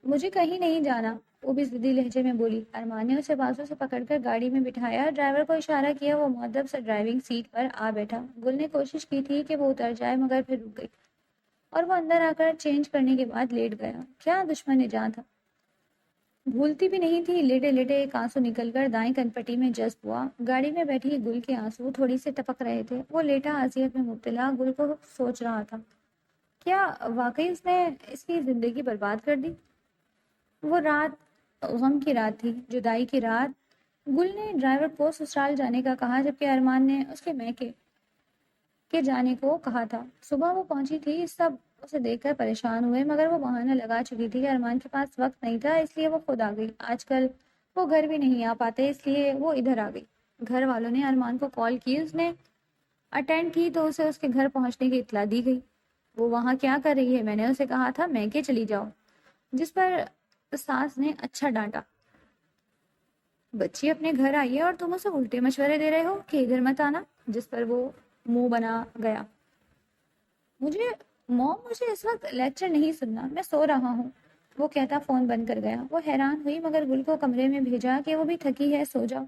Speaker 1: مجھے کہیں نہیں جانا، وہ بھی ضدی لہجے میں بولی۔ ارمان نے اسے بازو سے پکڑ کر گاڑی میں بٹھایا، ڈرائیور کو اشارہ کیا، وہ مؤدب سے ڈرائیونگ سیٹ پر آ بیٹھا۔ گل نے کوشش کی تھی کہ وہ اتر جائے، مگر پھر رک گئی اور وہ اندر آ کر چینج کرنے کے بعد لیٹ گیا۔ کیا دشمن جاں تھا، بھولتی بھی نہیں تھی۔ لیٹے لیٹے ایک آنسو نکل کر دائیں کنپٹی میں جذب ہوا۔ گاڑی میں بیٹھی گل کے آنسو تھوڑی سے ٹپک رہے تھے۔ وہ لیٹا اذیت میں مبتلا گل کو سوچ رہا تھا، کیا واقعی اس نے اس کی زندگی برباد کر دی؟ وہ رات غم کی رات تھی، جدائی کی رات۔ گل نے ڈرائیور کو سسرال جانے کا کہا، جبکہ ارمان نے اس کے میکے کے جانے کو کہا تھا۔ صبح وہ پہنچی تھی، سب اسے دیکھ کر پریشان ہوئے، مگر وہ بہانہ لگا چکی تھی کہ ارمان کے پاس وقت نہیں تھا، اس لیے وہ خود آ گئی۔ آج کل وہ گھر بھی نہیں آ پاتے، اس لیے وہ ادھر آ گئی۔ گھر والوں نے ارمان کو کال کی، اس نے اٹینڈ کی تو اسے اس کے گھر پہنچنے کی اطلاع دی گئی۔ وہ وہاں کیا کر رہی ہے؟ میں نے اسے کہا تھا میکے چلی جاؤ، جس پر ساس نے اچھا ڈانٹا۔ بچی اپنے گھر آئی ہے اور تم اسے الٹے مشورے دے رہے ہو کہ ادھر مت آنا، جس پر وہ منہ بنا گیا۔ مجھے اس وقت لیکچر نہیں سننا، میں سو رہا ہوں، وہ کہتا فون بند کر گیا۔ وہ حیران ہوئی، مگر گل کو کمرے میں بھیجا کہ وہ بھی تھکی ہے، سو جاؤ۔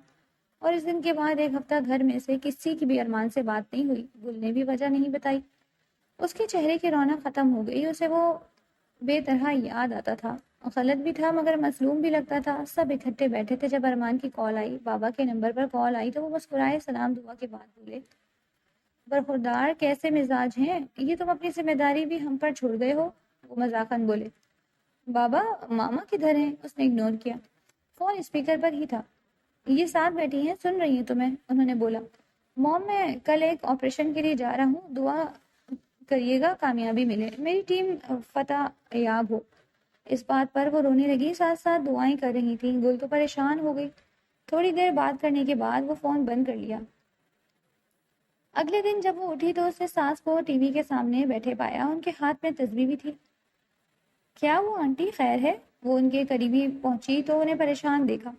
Speaker 1: اور اس دن کے بعد ایک ہفتہ گھر میں سے کسی کی بھی ارمان سے بات نہیں ہوئی۔ گل نے بھی وجہ نہیں بتائی۔ اس کے چہرے کی رونق ختم ہو گئی، اسے وہ بے طرح یاد آتا تھا۔ غلط بھی تھا مگر مظلوم بھی لگتا تھا۔ سب اکٹھے بیٹھے تھے جب ارمان کی کال آئی۔ بابا کے نمبر پر کال آئی تو وہ مسکرائے، سلام دعا کے بعد بولے، برخوردار کیسے مزاج ہیں، یہ تم اپنی ذمہ داری بھی ہم پر چھوڑ گئے ہو؟ وہ مذاقاً بولے۔ بابا ماما کدھر ہیں؟ اس نے اگنور کیا۔ فون اسپیکر پر ہی تھا۔ یہ ساتھ بیٹھی ہیں، سن رہی ہیں تمہیں، انہوں نے بولا۔ موم میں کل ایک آپریشن کے لیے جا رہا ہوں، دعا کریے گا کامیابی ملے، میری ٹیم فتح یاب ہو۔ اس بات پر وہ رونے لگی، ساتھ ساتھ دعائیں کر رہی تھی۔ گل تو پریشان ہو گئی۔ تھوڑی دیر بات کرنے کے بعد وہ فون بند کر لیا۔ اگلے دن جب وہ اٹھی تو اس نے ساس کو ٹی وی کے سامنے بیٹھے پایا، ان کے ہاتھ میں تسبیح بھی تھی۔ کیا وہ آنٹی خیر ہے؟ وہ ان کے قریبی پہنچی تو انہیں پریشان دیکھا۔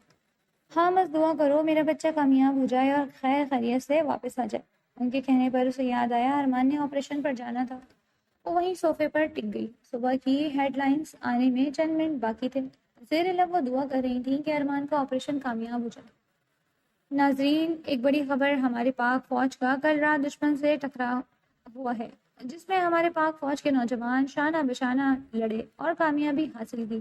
Speaker 1: ہاں بس دعا کرو میرا بچہ کامیاب ہو جائے اور خیر خیریت سے واپس آ جائے۔ ان کے کہنے پر اسے یاد آیا ارمان نے آپریشن پر جانا تھا۔ وہ وہیں صوفے پر ٹک گئی۔ صبح کی ہیڈ لائنز آنے میں چند منٹ باقی تھے۔ زیر لب وہ دعا کر رہی تھیں کہ ارمان کا آپریشن کامیاب ہو جائے۔ ناظرین، ایک بڑی خبر ہمارے پاک فوج کا کل رات دشمن سے ٹکراؤ ہوا ہے، جس میں ہمارے پاک فوج کے نوجوان شانہ بشانہ لڑے اور کامیابی حاصل کی۔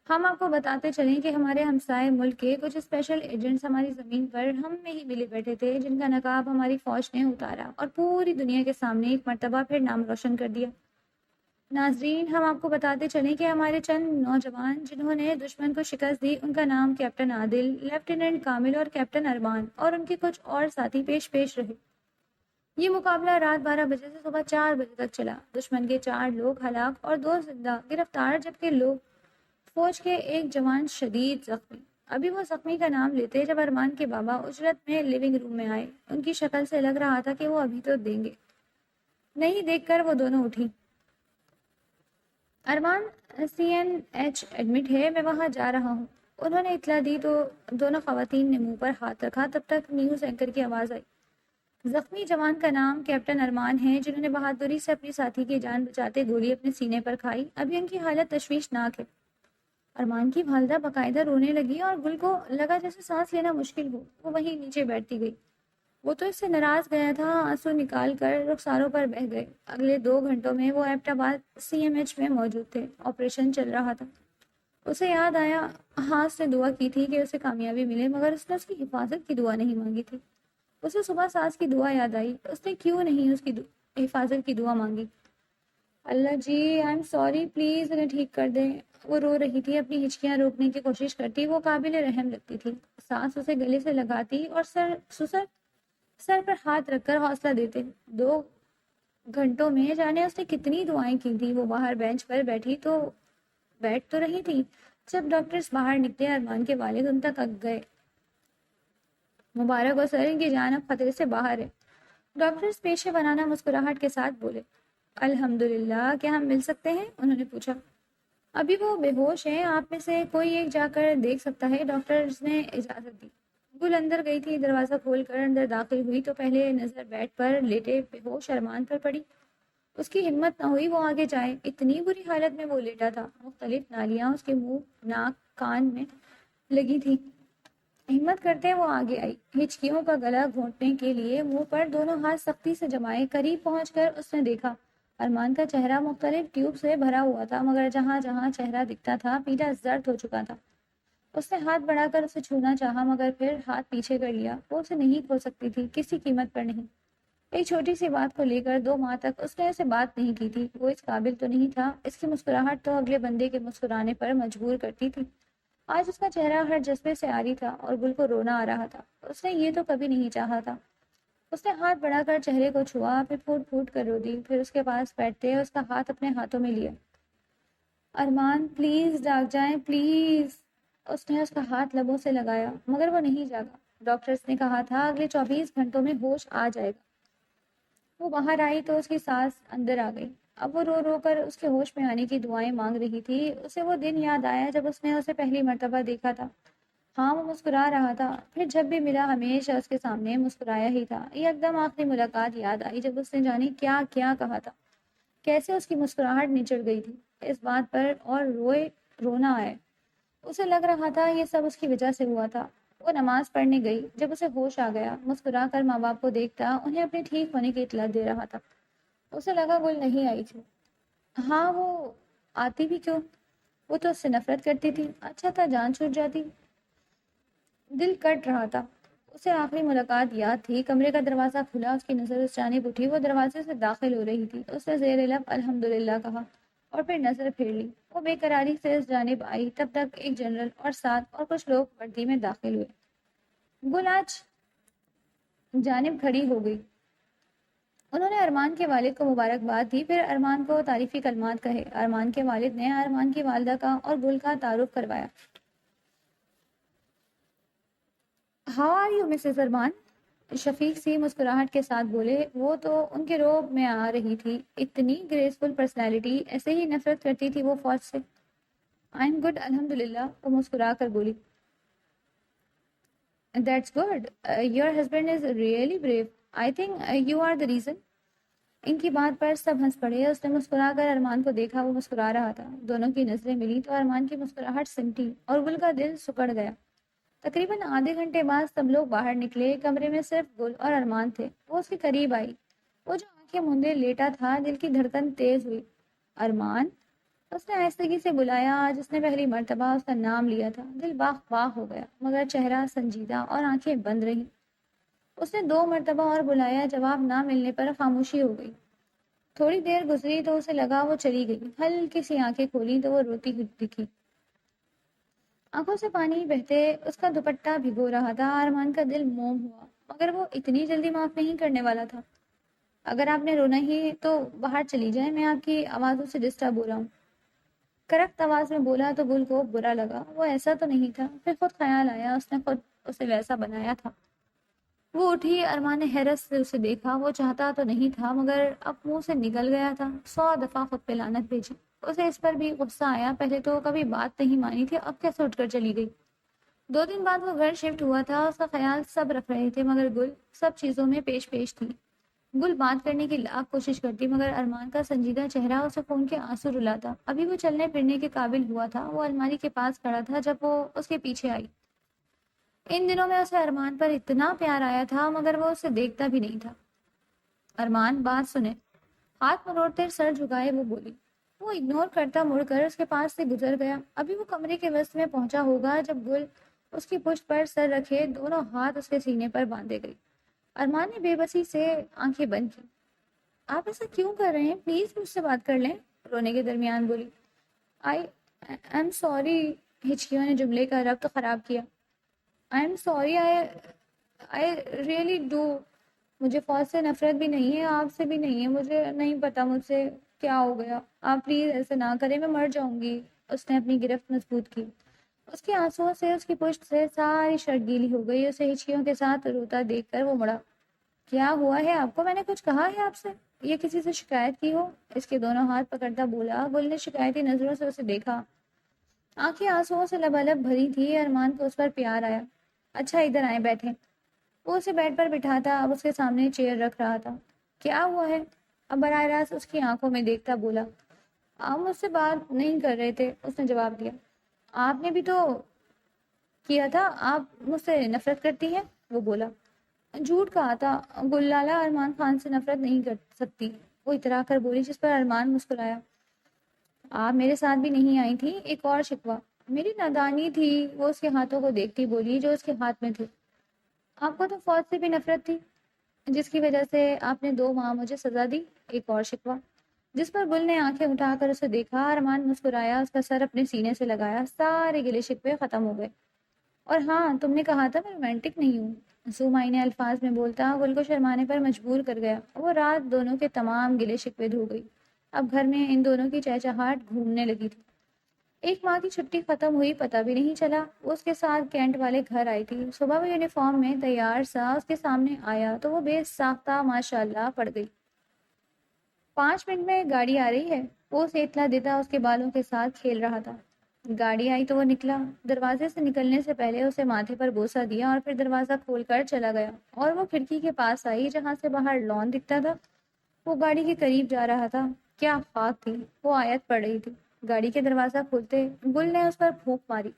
Speaker 1: ہم آپ کو بتاتے چلیں کہ ہمارے ہمسائے ملک کے کچھ اسپیشل ایجنٹس ہماری زمین پر ہم میں ہی ملے بیٹھے تھے، جن کا نقاب ہماری فوج نے اتارا اور پوری دنیا کے سامنے ایک مرتبہ پھر نام روشن کر دیا۔ ناظرین، ہم آپ کو بتاتے چلیں کہ ہمارے چند نوجوان جنہوں نے دشمن کو شکست دی، ان کا نام کیپٹن عادل، لیفٹیننٹ کامل اور کیپٹن ارمان اور ان کے کچھ اور ساتھی پیش رہے۔ یہ مقابلہ رات 12 بجے سے صبح 4 بجے تک چلا۔ دشمن کے 4 لوگ ہلاک اور 2 زندہ گرفتار، جبکہ لوگ فوج کے ایک جوان شدید زخمی۔ ابھی وہ زخمی کا نام لیتے جب ارمان کے بابا اجرت میں لیونگ روم میں آئے۔ ان کی شکل سے لگ رہا تھا کہ وہ ابھی تو دیں گے نہیں۔ دیکھ کر وہ دونوں اٹھی۔ ارمان CNH ایڈمٹ ہے، میں وہاں جا رہا ہوں۔ انہوں نے اطلاع دی تو دونوں خواتین نے منہ پر ہاتھ رکھا۔ تب تک نیوز اینکر کی آواز آئی۔ زخمی جوان کا نام کیپٹن ارمان ہے، جنہوں نے بہادری سے اپنی ساتھی کی جان بچاتے گولی اپنے سینے پر کھائی۔ ابھی ان کی حالت تشویشناک ہے۔ ارمان کی والدہ باقاعدہ رونے لگی اور گل کو لگا جیسے سانس لینا مشکل ہو۔ وہ وہیں نیچے بیٹھتی گئی۔ وہ تو اس سے ناراض گیا تھا، آنسو نکال کر رخساروں پر بہہ گئے۔ اگلے 2 گھنٹوں میں وہ ایبٹ آباد CMH میں موجود تھے۔ آپریشن چل رہا تھا۔ اسے یاد آیا ہاتھ سے دعا کی تھی کہ اسے کامیابی ملے، مگر اس نے اس کی حفاظت کی دعا نہیں مانگی تھی۔ اسے صبح ساس کی دعا یاد آئی۔ اس نے کیوں نہیں اس کی حفاظت کی دعا مانگی؟ اللہ جی، آئی ایم سوری، پلیز انہیں ٹھیک کر دیں۔ وہ رو رہی تھی، اپنی ہچکیاں روکنے کی کوشش کرتی۔ وہ قابل رحم لگتی تھی۔ سانس اسے گلے سے لگاتی اور سر پر ہاتھ رکھ کر حوصلہ دیتے۔ 2 گھنٹوں میں جانے اس نے کتنی دعائیں کی تھی۔ وہ باہر بینچ پر بیٹھ تو رہی تھی۔ جب ڈاکٹرز باہر نکلے، ارمان کے والد ان تک گئے۔ مبارک ہو سر، ان کی جان اب خطرے سے باہر ہے۔ ڈاکٹرز پیشے بنانا مسکراہٹ کے ساتھ بولے۔ الحمدللہ، کیا ہم مل سکتے ہیں؟ انہوں نے پوچھا۔ ابھی وہ بے ہوش ہیں، آپ میں سے کوئی ایک جا کر دیکھ سکتا ہے؟ ڈاکٹرز نے اجازت دی۔ گل اندر گئی تھی۔ دروازہ کھول کر اندر داخل ہوئی تو پہلے نظر بیڈ پر لیٹے بے ہوش ارمان پر پڑی۔ اس کی ہمت نہ ہوئی وہ آگے جائے، اتنی بری حالت میں وہ لیٹا تھا۔ مختلف نالیاں اس کے منہ، ناک، کان میں لگی تھی۔ ہمت کرتے وہ آگے آئی، ہچکیوں کا گلا گھونٹنے کے لیے منہ پر دونوں ہاتھ سختی سے جمائے۔ قریب پہنچ کر اس نے دیکھا ارمان کا چہرہ مختلف ٹیوب سے بھرا ہوا تھا، مگر جہاں جہاں چہرہ دکھتا تھا پیلا زرد ہو چکا تھا۔ اس نے ہاتھ بڑھا کر اسے چھونا چاہا، مگر پھر ہاتھ پیچھے کر لیا۔ وہ اسے نہیں کھو سکتی تھی، کسی قیمت پر نہیں۔ ایک چھوٹی سی بات کو لے کر 2 ماہ تک اس نے اسے بات نہیں کی تھی۔ وہ اس قابل تو نہیں تھا۔ اس کی مسکراہٹ تو اگلے بندے کے مسکرانے پر مجبور کرتی تھی۔ آج اس کا چہرہ ہر جذبے سے عاری تھا اور گل کو رونا آ رہا تھا۔ اس نے یہ تو کبھی نہیں چاہا تھا۔ اس نے ہاتھ بڑھا کر چہرے کو چھوا، پھر پھوٹ پھوٹ کر رو دی۔ پھر اس کے پاس بیٹھتے اس کا ہاتھ اپنے ہاتھوں میں لیا۔ ارمان پلیز جاگ جائیں، پلیز۔ اس نے اس کا ہاتھ لبوں سے لگایا، مگر وہ نہیں جاگا۔ ڈاکٹرز نے کہا تھا اگلے 24 گھنٹوں میں ہوش آ جائے گا۔ وہ باہر آئی تو اس کی سانس اندر آ گئی۔ اب وہ رو رو کر اس کے ہوش میں آنے کی دعائیں مانگ رہی تھی۔ اسے وہ دن یاد آیا جب اس نے اسے پہلی مرتبہ دیکھا تھا۔ ہاں، وہ مسکرا رہا تھا، پھر جب بھی ملا ہمیشہ اس کے سامنے مسکرایا ہی تھا۔ یکدم آخری ملاقات یاد آئی جب اس نے جانے کیا کیا کہا تھا، کیسے اس کی مسکراہٹ نچڑ گئی تھی۔ اس بات پر اور رونا آئے۔ اسے لگ رہا تھا یہ سب اس کی وجہ سے ہوا تھا۔ وہ نماز پڑھنے گئی۔ جب اسے ہوش آ گیا، مسکرا کر ماں باپ کو دیکھتا انہیں اپنے ٹھیک ہونے کی اطلاع دے رہا تھا۔ اسے لگا گل نہیں آئی تھی۔ ہاں، وہ آتی بھی کیوں؟ وہ تو اس سے نفرت کرتی تھی۔ اچھا تھا جان چھوٹ جاتی۔ دل کٹ رہا تھا۔ اسے آخری ملاقات یاد تھی۔ کمرے کا دروازہ کھلا، اس کی نظر اس جانب اٹھی۔ وہ دروازے سے داخل ہو رہی تھی۔ اس نے زیر لب الحمدللہ کہا اور پھر نظر پھیر لی۔ وہ بے قراری سے اس جانب آئی۔ تب تک ایک جنرل اور 7 اور کچھ لوگ وردی میں داخل ہوئے۔ گل آج جانب کھڑی ہو گئی۔ انہوں نے ارمان کے والد کو مبارکباد دی، پھر ارمان کو تعریفی کلمات کہے۔ ارمان کے والد نے ارمان کی والدہ کا اور گل کا تعارف کروایا۔ ہاؤ آر یو مسز ارمان؟ شفیق سی مسکراہٹ کے ساتھ بولے۔ وہ تو ان کے روب میں آ رہی تھی، اتنی گریسفل پرسنالٹی، ایسے ہی نفرت کرتی تھی وہ فوج سے۔ آئی ایم گڈ الحمد للہ، وہ مسکرا کر بولی۔ That's good, your husband is really brave, I think you are the reason. ان کی بات پر سب ہنس پڑے۔ اس نے مسکرا کر ارمان کو دیکھا، وہ مسکرا رہا تھا۔ دونوں کی نظریں ملی تو ارمان کی مسکراہٹ سمٹی اور گل کا دل سکڑ گیا۔ تقریباً آدھے گھنٹے بعد سب لوگ باہر نکلے۔ کمرے میں صرف گل اور ارمان تھے۔ وہ اس کے قریب آئی۔ وہ جو آنکھیں مندے لیٹا تھا، دل کی دھڑکن تیز ہوئی۔ ارمان، اس نے آہستگی سے بلایا۔ آج اس نے پہلی مرتبہ اس کا نام لیا تھا۔ دل باغ باغ ہو گیا، مگر چہرہ سنجیدہ اور آنکھیں بند رہیں۔ اس نے 2 مرتبہ اور بلایا، جواب نہ ملنے پر خاموشی ہو گئی۔ تھوڑی دیر گزری تو اسے لگا وہ چلی گئی۔ ہلکی سی آنکھیں کھولی تو وہ روتی ہوئی دکھی۔ آنکھوں سے پانی بہتے اس کا دوپٹہ بھگو رہا تھا۔ ارمان کا دل موم ہوا، مگر وہ اتنی جلدی معاف نہیں کرنے والا تھا۔ اگر آپ نے رونا ہی تو باہر چلی جائیں، میں آپ کی آوازوں سے ڈسٹرب ہو رہا ہوں۔ کرخت آواز میں بولا تو گل کو برا لگا۔ وہ ایسا تو نہیں تھا۔ پھر خود خیال آیا اس نے خود اسے ویسا بنایا تھا۔ وہ اٹھی۔ ارمان نے حیرت سے اسے دیکھا۔ وہ چاہتا تو نہیں تھا، مگر اب منہ سے نکل گیا تھا۔ 100 دفعہ خود پہ لعنت بھیجی۔ اسے اس پر بھی غصہ آیا۔ پہلے تو کبھی بات نہیں مانی تھی، اب کیسے اٹھ کر چلی گئی۔ 2 دن بعد وہ گھر شفٹ ہوا تھا۔ اس کا خیال سب رکھ رہے تھے، مگر گل سب چیزوں میں پیش تھی۔ گل بات کرنے کی لاکھ کوشش کرتی، مگر ارمان کا سنجیدہ چہرہ اسے خون کے آنسو رلاتا۔ ابھی وہ چلنے پھرنے کے قابل ہوا تھا۔ وہ الماری کے پاس کھڑا تھا جب وہ اس کے پیچھے آئی۔ ان دنوں میں اسے ارمان پر اتنا پیار آیا تھا، مگر وہ اسے دیکھتا بھی نہیں تھا۔ ارمان، بات سنے۔ ہاتھ مروڑتے سر جھکائے وہ بولی۔ وہ اگنور کرتا مڑ کر اس کے پاس سے گزر گیا۔ ابھی وہ کمرے کے وسط میں پہنچا ہوگا جب گل اس کی پشت پر سر رکھے دونوں ہاتھ اس کے سینے پر باندھے گئی۔ ارمان نے بے بسی سے آنکھیں بند کی۔ آپ ایسا کیوں کر رہے ہیں؟ پلیز مجھ سے بات کر لیں، رونے کے درمیان بولی۔ آئی ایم سوری، ہچکیوں نے جملے کا ربط خراب کیا۔ I am sorry, I really do. مجھے فوج سے نفرت بھی نہیں ہے، آپ سے بھی نہیں ہے، مجھے نہیں پتا مجھ سے کیا ہو گیا، آپ پلیز ایسے نہ کریں، میں مر جاؤں گی۔ اس نے اپنی گرفت مضبوط کی۔ اس کے آنسوؤں سے اس کی پشت سے ساری شرٹ گیلی ہو گئی۔ اسے ہچکیوں کے ساتھ روتا دیکھ کر وہ مڑا۔ کیا ہوا ہے آپ کو؟ میں نے کچھ کہا ہے آپ سے؟ یہ کسی سے شکایت کی ہو؟ اس کے دونوں ہاتھ پکڑتا بولا۔ گل نے شکایتی نظروں سے اسے دیکھا۔ آنکھیں آنسوؤں سے لبالب بھری تھی۔ ارمان کو اس پر پیار آیا۔ اچھا ادھر آئیں، بیٹھیں۔ وہ اسے بیڈ پر بٹھاتا اب اس کے سامنے چیئر رکھ رہا تھا۔ کیا ہوا ہے؟ اب براہ راست اس کی آنکھوں میں دیکھتا بولا۔ آپ مجھ سے بات نہیں کر رہے تھے، اس نے جواب دیا۔ آپ نے بھی تو کیا تھا، آپ مجھ سے نفرت کرتی ہیں، وہ بولا۔ جھوٹ کہا تھا، گل لالا ارمان خان سے نفرت نہیں کر سکتی، وہ اترا کر بولی، جس پر ارمان مسکرایا۔ آپ میرے ساتھ بھی نہیں آئی تھی، ایک اور شکوہ۔ میری نادانی تھی، وہ اس کے ہاتھوں کو دیکھتی بولی جو اس کے ہاتھ میں تھے۔ آپ کو تو فوج سے بھی نفرت تھی، جس کی وجہ سے آپ نے 2 ماہ مجھے سزا دی، ایک اور شکوہ۔ جس پر گل نے آنکھیں اٹھا کر اسے دیکھا۔ ارمان مسکرایا، اس کا سر اپنے سینے سے لگایا۔ سارے گلے شکوے ختم ہو گئے۔ اور ہاں، تم نے کہا تھا میں رومانٹک نہیں ہوں، معصومانہ الفاظ میں بولتا گل کو شرمانے پر مجبور کر گیا۔ وہ رات دونوں کے تمام گلے شکوے دھو گئی۔ اب گھر میں ان دونوں کی چہچہاہٹ گھومنے لگی تھی۔ 1 ماہ کی چھٹی ختم ہوئی، پتہ بھی نہیں چلا۔ وہ اس کے ساتھ کینٹ والے گھر آئی تھی۔ صبح وہ یونیفارم میں تیار سا اس کے سامنے آیا تو وہ بے ساختہ ماشاء اللہ پڑ گئی۔ 5 منٹ میں گاڑی آ رہی ہے، وہ اسے اطلاع دیتا اس کے بالوں کے ساتھ کھیل رہا تھا۔ گاڑی آئی تو وہ نکلا۔ دروازے سے نکلنے سے پہلے اسے ماتھے پر بوسہ دیا اور پھر دروازہ کھول کر چلا گیا، اور وہ کھڑکی کے پاس آئی جہاں سے باہر لان دکھتا تھا۔ وہ گاڑی کے قریب جا رہا تھا۔ کیا خاک تھی، وہ آیت پڑھ رہی تھی۔ گاڑی کے دروازہ کھولتے گل نے اس پر پھونک ماری۔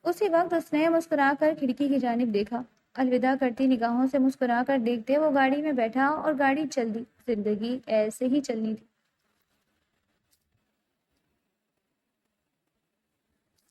Speaker 1: اسی وقت اس نے مسکرا کر کھڑکی کی جانب دیکھا۔ الوداع کرتی نگاہوں سے مسکرا کر دیکھتے وہ گاڑی میں بیٹھا اور گاڑی چل دی۔ زندگی ایسے ہی چلنی تھی۔